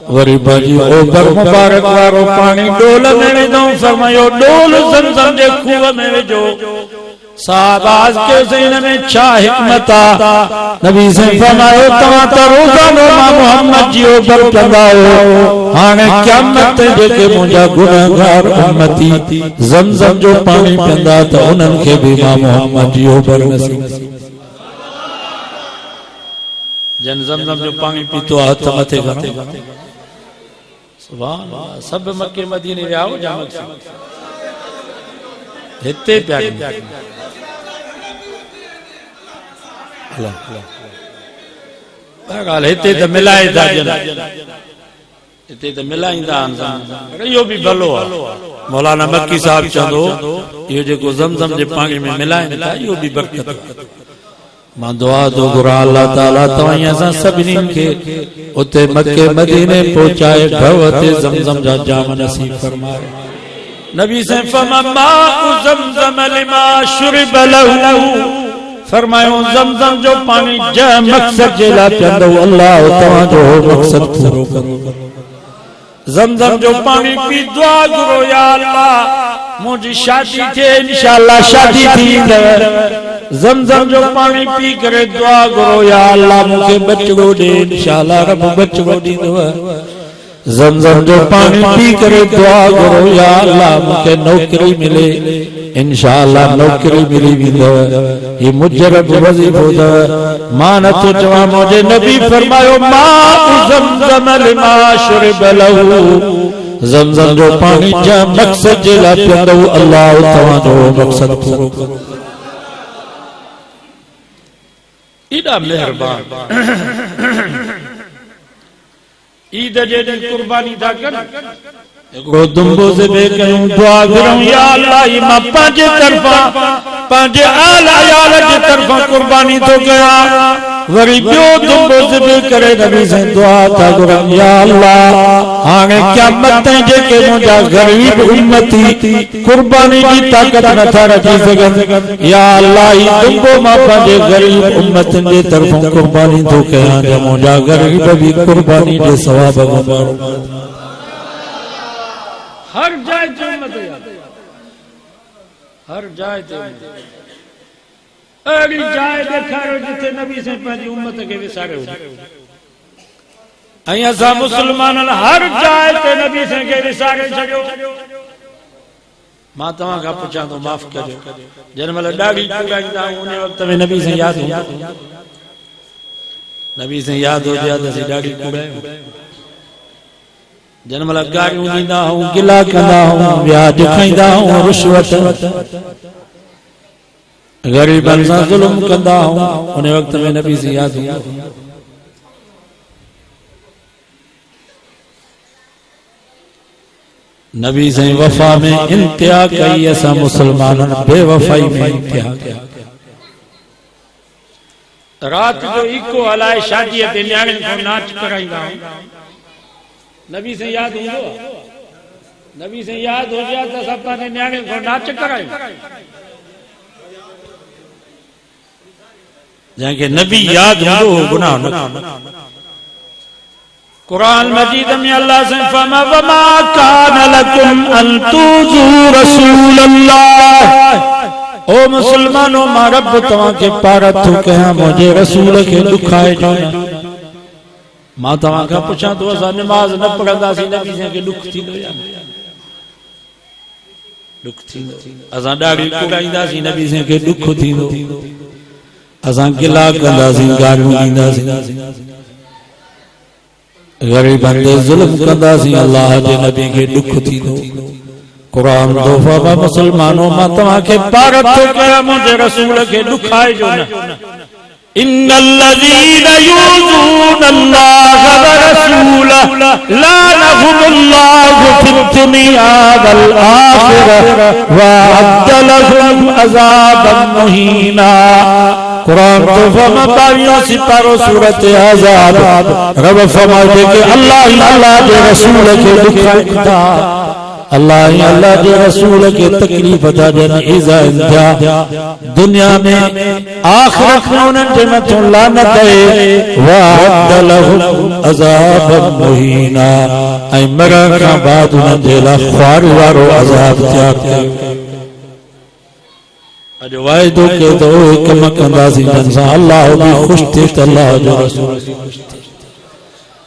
وری باجی اوپر مبارک وارو پانی ڈول میں ویجو فرمایو ڈول زمزم جے کھوہ میں ویجو صاحب آج کے ذہن میں چھا حکمت نبی سے فرمایو تواں تے روزانو ماں محمد جی اوپر پنداؤ ہانے قیامت جے کے منجا گناہگار امتی زمزم جو پانی پندا تے انہن کے بھی ماں محمد جی اوپر نصیب جن زمزم جو پانی پیتو ہاتھ متے گھتے سبحان اللہ سب مکہ مدینے ویاو جامک سے ہتے پیاگی اللہ بہرحال ہتے تو ملائے دا جن ہتے تو ملائیں دا انسان یہ بھی بھلو مولانا مکی صاحب چاندو یہ جو کو زمزم جے پانی میں ملائیں دا یہ بھی برکت ماں دعا دو گرا اللہ تعالیٰ توائیں ایسا سبنین کے اتے مکہ مدینے پہنچائے بھوت زمزم جا جام نصیب فرمائے نبی سے فماء زمزم لما شرب لہو فرمائیوں زمزم جو پانی جا مقصد جیلا پیندو اللہ توائیں جو مقصد پورو کرو زمزم جو پانی پی دعا کرو یا اللہ مجھے شادی تھے انشاءاللہ شادی تھی زمزم جو پانی پی کرے دعا کرو یا اللہ مجھے بچگو دے انشاءاللہ رب بچگو دی دعا زمزم جو پانی پی کرے دعا کرو یا اللہ مجھے نوکری ملے انشاءاللہ نوکری ملی بھی دعا یہ مجرب وظیف ہو دعا مانا تو جواب مجھے نبی فرمایو ماء زمزم لما شرب لہو زمزم جو پانی جا مقصد جلا پیارو اللہ تمہاں جو مقصد پورو کرو ایڈا مہربان عید جے دن قربانی تھا کر ایکڑو دنبو سے بے کہوں دعا کروں یا اللہ ماں پانچے طرفہ پانچے آل عیال جے طرفہ قربانی تو گیا وری بیو دنبو سے بے کرے نبی سے دعا تھا کروں یا اللہ آنے قیامت جے کہ مجھا غریب امتی قربانی کی طاقت نہ تھا رجی سکن یا اللہ دنبو ماں پانچے غریب امت جے طرفہ قربانی تو گیا جے مجھا غریب بھی قربانی جے ثواب گمارو ہر جائے تے امت ہے ہر جائے تے امت ایڑی جائے دیکھا رہو جتے نبی سے پہنچی امت کے وسارے ہو ایسا سا مسلمان ہر جائے تے نبی سے کے وسارے چھڑو ماں تمہاں کا پچھا تو معاف کرو جن ملے ڈاڑی چکائیتا ہوں انہیں وقت میں نبی سے یاد ہوں نبی سے یاد ہو جاتا سی ڈاڑی چکائے جن ملے گاڑی ہوں ہوں گلا کنا ہوں بیاج کھائیدہ ہوں رشوت غریب انسان ظلم کندہ ہوں انہیں وقت میں نبی سے یاد ہوں نبی سے وفا میں انتہا کئی ایسا مسلمان بے وفائی میں انتہا کیا رات جو ایکو علائے شادیت نیانے کو ناچ کرائی گا نبی سے یاد ہوں گا نبی سے یاد ہو جاتا سب نے نیانے کو ناچ کرائی جہاں کہ نبی یاد ہوں گناہ نہ قرآن مجید میں اللہ سے فَمَا وَمَا كَانَ لَكُمْ أَن تُؤْذُوا رَسُولَ اللَّهِ او مسلمانوں ماں رب تمہاں کے پارت ہو کہاں مجھے رسول کے دکھائے جانا ماں تمہاں کا پوچھا تو ایسا نماز نہ پڑھا سی نبی سے کہ دکھ تھی دو جانا دکھ تھی دو ایسا ڈاڑی کڑائی دا سی نبی سے کہ دکھ تھی دو ایسا گلا کندہ سی گاڑی دا سی غریب بندے ظلم کندہ سی اللہ جے نبی کے دکھ تھی دو قرآن دو فابا مسلمانوں ماں تمہاں کے پارت ہو کیا مجھے رسول کے دکھائے جو نا ان الذین یوزون اللہ ورسولہ لعنہم اللہ فی الدنیا والآخرہ وعد لهم عذابا مہینا قرآن تو فرما باویوں سپاروں سورت عذاب رب فرمائے کہ اللہ کے رسول کے دکھائے تھا اللہ کے رسول کے تکلیف تھا جن ایزا انتہا دنیا میں آخرت میں انہیں جنت لعنت ہے وعد لهم عذابا مہینا اے مرا کا بعد انہیں دیلا خوار وارو عذاب تیار کرے جو وائدو کے دو ایک مکندازی جنسا اللہ بھی خوش تھی اللہ جو رسول خوش تھی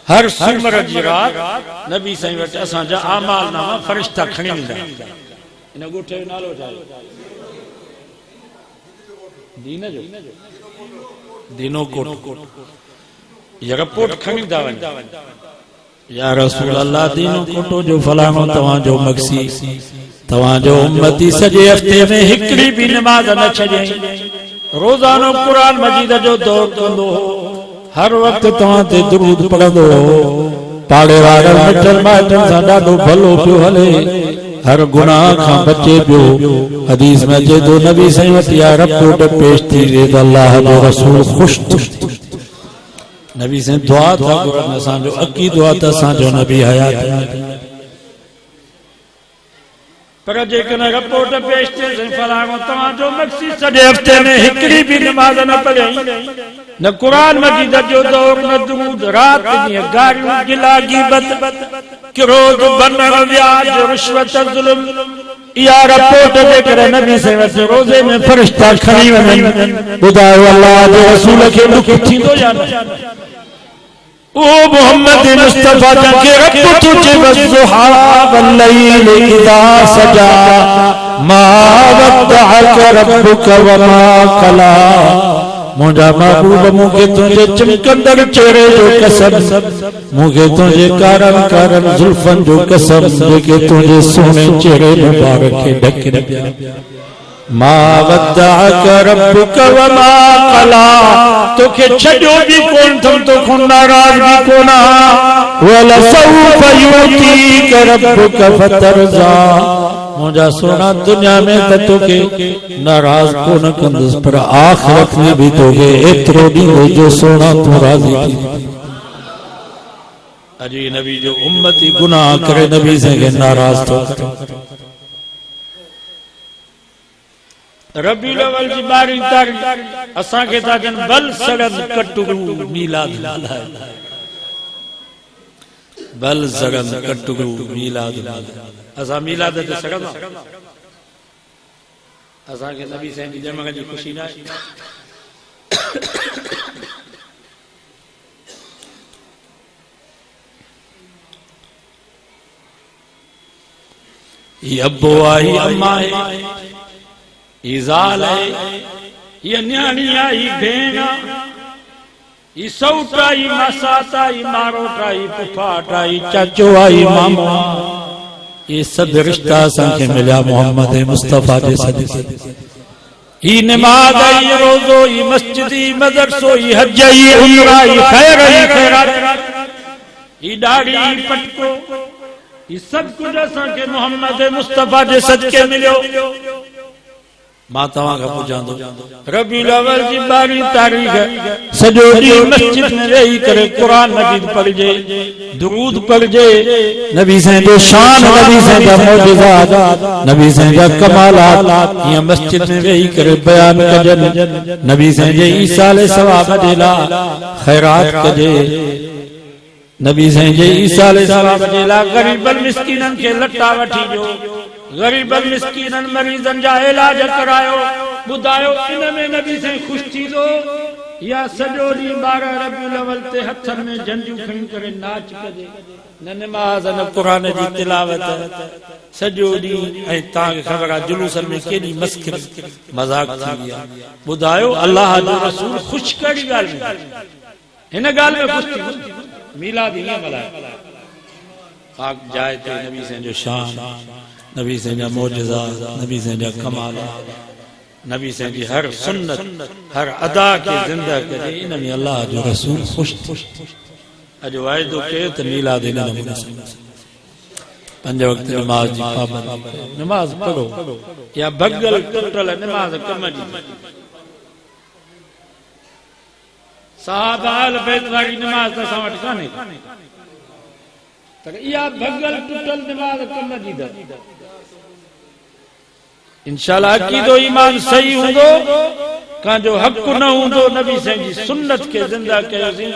ہر سمر جرات نبی سائیں وٹے اساں جا آمال نامہ فرشتہ کھنی نہیں دا انہیں گوٹھے نالو جائے دین جو دینوں کوٹ یہ رپورٹ کھنی دا یا رسول اللہ دینوں کوٹو جو فلانوں تمہاں جو مقصی تمہاں جو امتی سجے ہفتے میں ہکڑی بھی نماز نہ چھجیں روزانوں قرآن مجید جو دور کندو ہر وقت تمہاں تے درود پڑھندو پاڑے وارل مٹر مائٹن سا ڈاڈو بھلو پیو ہلے ہر گناہ کھاں بچے پیو حدیث میں جے دو نبی سائیں وطیا رپورٹ پیش تھی رید اللہ جو رسول خوش تھی نبی سے دعا تھا قرآن سان جو اکی دعا تھا سان جو نبی حیات پر جے کنا رپورٹ پیشتے سے فلاں تمہاں جو مقصد سجے ہفتے میں ہکڑی بھی نماز نہ پڑھیں نہ قرآن مجید جو دور نہ درود رات نہیں گاریوں گلا غیبت کرود بنر ویاج رشوت ظلم یا رپورٹ دے کر نبی سے ویسے روزے میں فرشتہ کھڑی ونن بداو اللہ دے رسول کے دکھ تھی دو جانا او محمد مصطفیٰ کے رب تجھے والضحا واللیل اذا سجا ما ودعک ربک وما قلا مجھا محبوب مجھے تجھے چمکندر چہرے جو قسم مجھے تجھے کارن زلفن جو قسم مجھے تجھے سونے چہرے مبارک ڈھکن ما ودعك ربك وما قلا توکے چھڈو بھی کون تم تو کھن ناراض بھی کونا ولسوف يعطيك ربك فترضى مجھا سونا دنیا میں تو کے ناراض کون کندس پر آخرت میں بھی تو کے اترو دی ہو جو سونا تو راضی تھی اجی نبی جو امتی گناہ کرے نبی سے کہ ناراض تو کرے ربی الاول جی 12 تاریخ اساں کے تاجن بل سڑن کٹگو میلاد بل سڑن کٹگو میلاد اساں میلاد تے سڑن اساں کے نبی سے دی جمع جی خوشی نہ یہ ابو آئی اماں ہے یہ زال ہے یہ نیانی آئی بھینا یہ سوٹ آئی مسات آئی ماروٹ آئی پپاٹ آئی چچو آئی مامو یہ سب رشتہ سنکھے ملیا محمد مصطفیٰ جیسا یہ نماز آئی روزو یہ مسجدی مدرسو یہ حج یہ عمرہ یہ خیر یہ خیرات یہ داڑھی یہ پٹکو یہ سب کچھ ایسا کہ محمد مصطفیٰ جے صدقے ملیو ماتاواں کا پوچھاں دو ربی الاول کی 12 تاریخ ہے سجودی مسجد میں رہی کرے قرآن مجید پڑھ جے درود پڑھ جے نبی سے جو شان نبی سے جو معجزات نبی سے جو کمالات یہ مسجد میں رہی کرے بیان کجن نبی سے جو عیسیٰ علیہ السلام دیلا خیرات کجے نبی سے جو عیسیٰ علیہ السلام دیلا غریب المسکینن کے لٹا وٹھی جو غریب المسکینن مریضن جا علاج کرایو بدایو ان میں نبی سے خوش تھی دو یا سجودی 12 ربیع الاول تے ہتھن میں جھنڈیوں کھڑی کرے ناچ کجے نہ نماز نہ قرآن جی تلاوت سجودی اے تاں خبر جلوسن میں کیڑی مسخری مذاق تھی گیا بدایو اللہ جو رسول خوش کری گال میں ہن گال میں خوش تھی میلاد ہی ملائے پاک جائے تے نبی سے جو شان نبی سے جو معجزات نبی سے جو کمالات نبی سے جو ہر سنت ہر ادا کے زندہ کرے انہیں اللہ جو رسول خوش تھی اجو واجدو کہ تو میلاد ہی نبی پنج وقت نماز جی پابند نماز پڑھو یا بھگل ٹوٹل نماز کم جی صحابہ آل بیت والی نماز تا سامٹ کانے تک یا بھگل ٹوٹل نماز کم جی دا انشاءاللہ عقید و ایمان صحیح ہوں دو کہاں جو حق نہ ہوں دو نبی سے جی سنت کے زندہ کے عظیم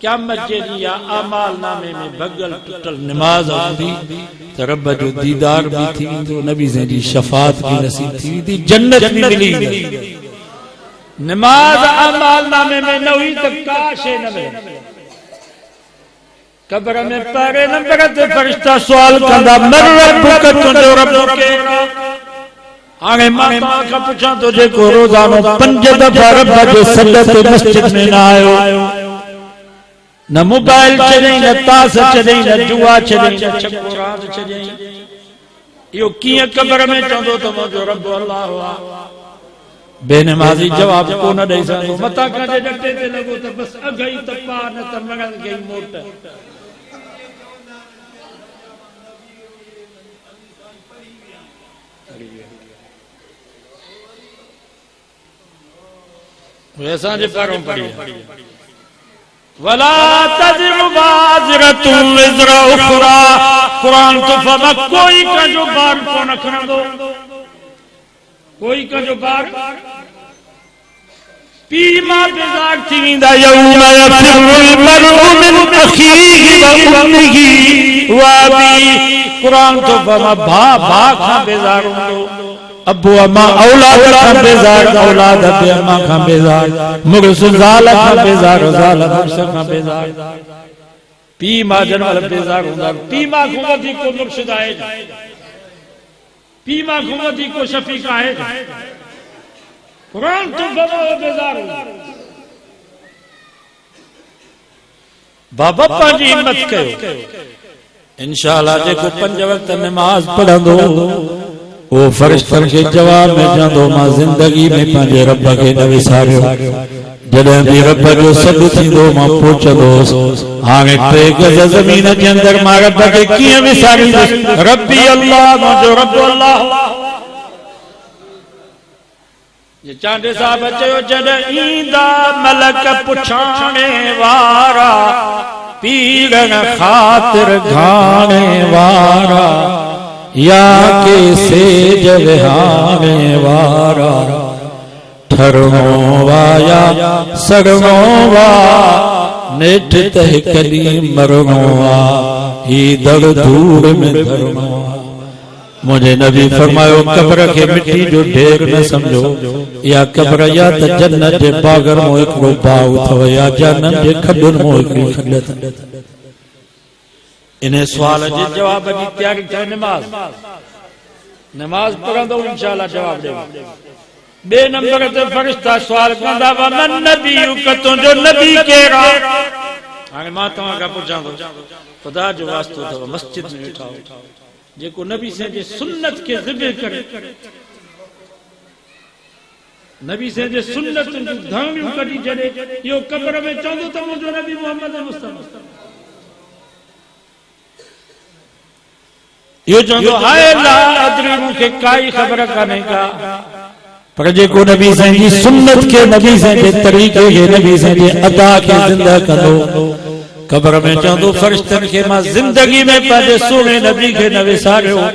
قیامت جیدی یا آمال نامے میں بھگل ٹوٹل نماز ہوتی تو رب جو دیدار بھی تھی تو نبی سے جی شفاعت کی نصیب تھی جنت بھی ملی نماز آمال نامے میں نوی تک کاشے نمے قبر میں پارے نمبرت فرشتہ سوال کندہ مر ربک تجھو رب کے آگے ماتا کا پوچھا تجھے کو روزانو 5 دفعہ رب جو سجدت مسجد میں نہ آئے نہ موبائل چلیں نہ تاس چلیں نہ جوا چلیں نہ چکوراز چلیں یہ کیے قبر میں چاندو تو مجھو رب اللہ ہوا بے نمازی جواب کو نہ دے سکو متا کھاجے ڈٹے تے لگو تو بس اگئی تپا نہ تمغل گئی موٹ ویسا جی پاروں پڑی وَلَا تَزِرُ بَازِرَةٌ وِزْرَ أُخْرَى قرآن تو فرما کوئی کا جو بار کو نہ کھڑا دو کوئی کا جو بار پیما بیزار تھی ویندہ یوم یفر المرء من اخیہ و امہ و ابیہ قرآن تو فرما بھا کھا بیزار ہوں دو ابو اما اولاد کھا بیزار اولاد ابی اما کھا بیزار مرس زال کھا بیزار زال مرس کھا بیزار پیما جنوال بیزار ہوں دار پیما کھومتی کو مرشد آئے جا پیما کھومتی کو شفیق آئے جا قرآن تو بابا بیزار ہوں بابا پانچی ہمت کہو انشاءاللہ جے کو 5 وقت نماز پڑھا دو وہ فرشتن کے جواب میں جاندو ماں زندگی میں پانجے رب کے نوی سارے جدیں بھی رب جو سب تھی دو ماں پوچھا دوست آگے ٹریک زمین کے اندر ماں رب کے کیے بھی ساری ربی اللہ مجھو رب اللہ یہ چاندے صاحب چاہو جدیں دا ملک پچھانے وارا پیرن خاطر گھانے وارا یا کیسے جلہانے وارا ٹھرموں وایا سرموں وا نیٹ تہ کلی مرموں وا ہی در دور میں دھرموں وا مجھے نبی فرمائیو قبر کے مٹی جو ڈھیر نہ سمجھو یا قبر یا تا جنت جے باگر مو ایک رو باؤ تھو یا جنت جے کھڈن مو ایک رو کھڈت انہیں سوال جے جواب دی تیاری چاہے نماز پڑھا دو انشاءاللہ جواب دے بے نمبر تے فرشتہ سوال کندہ ومن نبی کتوں جو نبی کے راہ آنے ماں تمہاں کا پوچھا دو خدا جو واسطو تھا مسجد میں اٹھاؤ جے کو نبی سے جے سنت کے ذبح کرے نبی سے جے سنت دھانگیوں کٹی جڑے یہ قبر میں چاندو تا مجھو نبی محمد مصطفیٰ یہ چاندو آئے لا ادری مجھے کائی خبر کرنے کا پر جے کو نبی سے جی سنت کے نبی سے جے طریقے کے نبی سے جے عطا کے زندہ کرو قبر میں چاندو فرشتن کے ماں زندگی میں پہلے سونے نبی کے نبی سارے ہو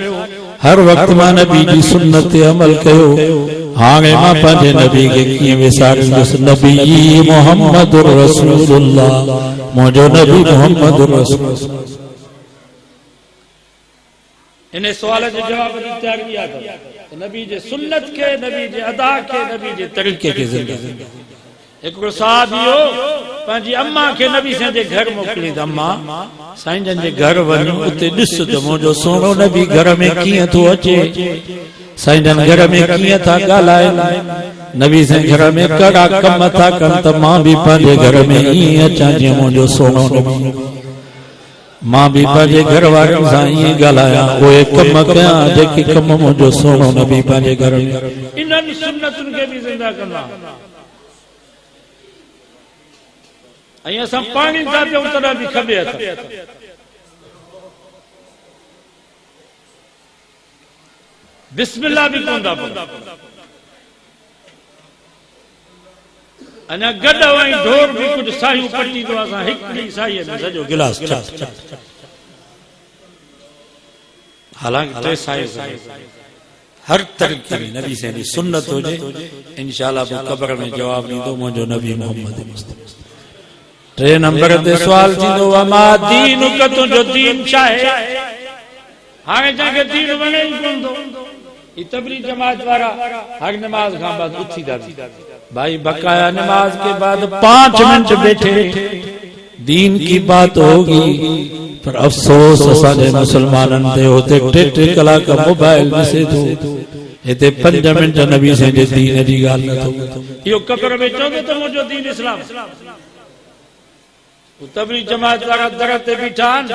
ہر وقت ماں نبی جی سنت عمل کہو آگے ماں پہلے نبی کے کیے وسارے جس نبی محمد رسول اللہ موجو نبی محمد رسول اللہ انہیں سوالہ جو جواب تیار کیا تھا نبی جے سنت کے نبی جے ادا کے نبی جے طریقے کے زندگی ایک رو صحابیو پانچی اممہ کے نبی سے جے گھر موکلی دا اممہ سائن جن جے گھر ونیو اتے ڈس تو موجو سونو نبی گھر میں کیے تو اچے سائن جن گھر میں کیے تھا گالائے نبی سے گھر میں کڑا کم تھا کم تا ماں بھی پانچے گھر میں ہی اچھا جے موجو سونو نبی ماں بھی پانچے گھر وارن سائیں گالایا وہ ایک کم کیا جے کی کم موجو سونو نبی پانچے گھر میں انہاں سنت ان کے بھی زندہ کرنا ایسا سب پانی تھا پہ اتنا بھی کھبیا تھا بسم اللہ بھی کندہ پڑا انہا گڑا وائیں ڈھور بھی کچھ سائیوں پٹی تو آسا ہکڑی سائیے میں سجو گلاس چپ حالانکہ تے سائیے ہر طریقے میں نبی سے سنت ہو جائے انشاءاللہ وہ قبر میں جواب نہیں دو مجھو نبی محمد مصطفیٰ ٹرے نمبر دے سوال تھی دو وما دین کتوں جو دین چاہے آگے جا کے دین بنے ہی کون دو یہ تبری جماعت وارا حق نماز کھاں بعد اتھی دا بھی بھائی بقایا نماز کے بعد 5 منٹ بیٹھے دین کی بات ہوگی پر افسوس اسانے مسلمانن دے ہوتے ٹیٹے کلا کا موبائل میں سے دو ایتے 5 منٹ نبی سے دین دی گال نہ تو یہ قبر میں چاہتے تو مجھو دین اسلام تبری جماعت وارا درتے بیٹھان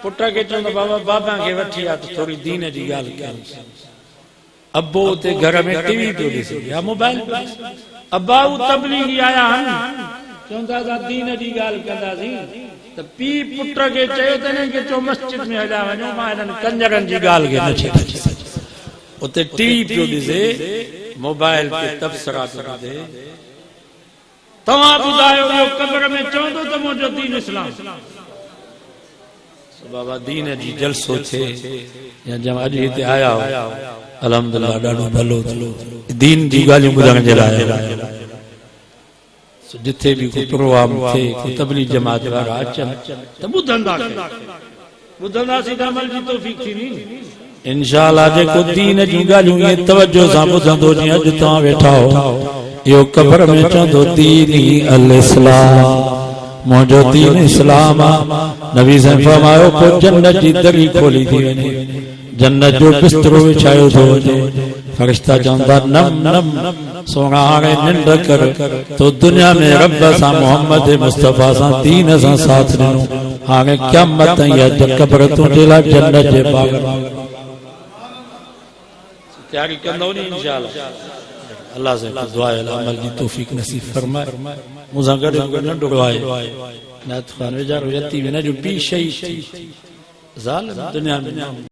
پٹا کے چاہتا بابا کے وٹھی آتا تھوڑی دین دی گال کیا ابو تے گھر میں ٹی وی تو دیسی یا موبائل اباو تبلیغی آیا ہم چونتا تھا دین دی گال کرتا تھی تو پی پٹا کے چاہتے ہیں کہ چو مسجد میں ہجا ونو ماں کنجرن دی گال کے نچے تے ٹی وی تو دیسی موبائل کے تبصرات دے تمہاں بدایو یہ قبر میں چوندو تو مجھو دین اسلام بابا دین جی جلسو تھے یا جمع جی تے آیا ہو الحمدللہ ڈاڑو بھلو دین جی گالیوں گزارن جلایا جتھے بھی کوئی پروام تھے کوئی تبلیغ جماعت وارا اچھا تو بدھندا سیدھا عمل جی توفیق تھی نہیں انشاءاللہ جے کو دین جی گالیوں یہ توجہ ساں بدھندو جی اج تاں بیٹھا ہو یہ قبر میں چاندو دینی الاسلام موجو دین اسلام نبی سے فرمایا کو جنت جی دری کھولی تھی جنت جو بسترو وچھایا تو فرشتہ چاہتا نم نم سونا آگے نند کر تو دنیا میں رب سا محمد مصطفیٰ سا دین سا ساتھ رہنو آگے کیا مت یا قبر تو جلا جنت جے باگر تیاری کرنا ہونی انشاءاللہ اللہ سے دعائے عمل کی توفیق نصیب فرمائے مزہ کرے نہ ڈڑوائے نات خانوی جا رویتی میں نہ جو بھی شہید ظالم دنیا میں